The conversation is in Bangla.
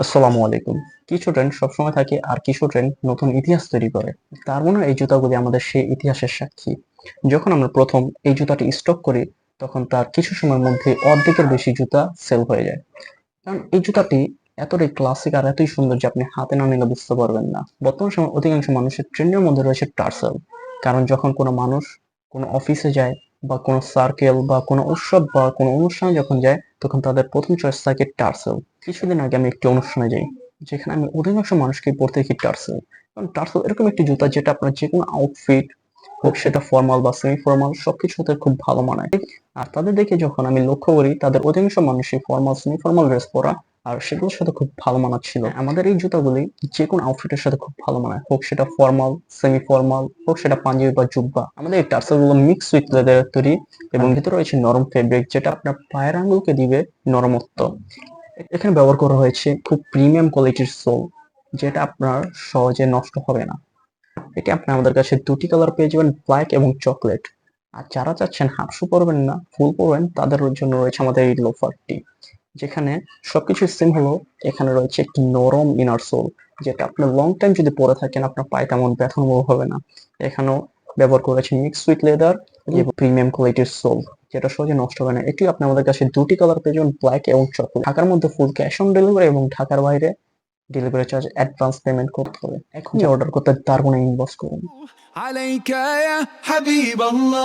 আসসালামু আলাইকুম। কিছু ট্রেন্ড সবসময় থাকে আর কিছু ট্রেন্ড নতুন ইতিহাস তৈরি করে। তার মানে এই জুতাগুলি আমাদের সেই ইতিহাসের সাক্ষী। যখন আমরা প্রথম এই জুতাটি স্টক করি তখন তার কিছু সময়ের মধ্যে অর্ধেকের বেশি জুতা সেল হয়ে যায়। কারণ এই জুতাটি এতটাই ক্লাসিক আর এতই সুন্দর যে আপনি হাতে না নিলে বুঝতে পারবেন না। বর্তমান সময়ে অধিকাংশ মানুষের ট্রেন্ডের মধ্যে রয়েছে টার্সেল। কারণ যখন কোনো মানুষ কোনো অফিসে যায় বা কোনো সার্কেল বা কোনো উৎসব বা কোনো অনুষ্ঠানে যখন যায় তখন তাদের প্রথম চয়েস থাকে টার্সেল। কিছুদিন আগে আমি একটি অনুষ্ঠানে যাই যেখানে আমি অধিকাংশ মানুষকে পড়তে দেখি টার্সেল। কারণ টার্সেল এরকম একটি জুতা যেটা আপনার যে কোনো আউটফিট হোক সেটা ফর্মাল বা সেমি ফর্মাল সবকিছু সাথে খুব ভালো মানায়। আর তাদের দেখে যখন আমি লক্ষ্য করি তাদের অধিকাংশ মানুষই ফর্মাল সেমি ফর্মাল ড্রেস পরা আর সেগুলোর সাথে খুব ভালো মানাচ্ছিল। আমাদের এই জুতাগুলি যে কোনো আউটফিটের সাথে খুব ভালো মানায়, হোক সেটা ফর্মাল সেমি ফর্মাল হোক সেটা পাঞ্জাবি বা জুব্বা। আমাদের এই টার্সেল গুলো মিক্স উইথ লেদারের তৈরি এবং ভিতরে রয়েছে নরম ফেব্রিক যেটা আপনার পায়ের আঙ্গুলকে দিবে নরমত্ব। এখানে ব্যবহার করা হয়েছে খুব প্রিমিয়াম কোয়ালিটির সোল যেটা আপনার সহজে নষ্ট হবে না। এটি আপনি আমাদের কাছে দুটি কালার পেয়ে যাবেন, ব্ল্যাক এবং চকলেট। আর যারা চাচ্ছেন হাফ শু পরবেন না ফুল পরবেন তাদের জন্য রয়েছে আমাদের এই লোফারটি, যেখানে সবকিছু সেম হলো। এখানে রয়েছে একটি নরম ইনার সোল যেটা আপনার লং টাইম যদি পরে থাকেন আপনার পায়ে তেমন ব্যথা অনুভব হবে না। এখানেও ব্যবহার করেছে মিক্স উইথ লেদার এবং প্রিমিয়াম কোয়ালিটির সোল যেটা সহজে নষ্ট হবে না। এটি আপনি আমাদের কাছে দুটি কালার পেয়ে যাবেন, ব্ল্যাক এবং চকলেট। ঢাকার মধ্যে ফুল ক্যাশ অন ডেলিভারি এবং ঢাকার বাইরে ডেলিভারি চার্জ অ্যাডভান্স পেমেন্ট করতে হবে। এখন যে অর্ডার করতে তার কোনো ইনবক্স করুন। عليك يا حبيب الله.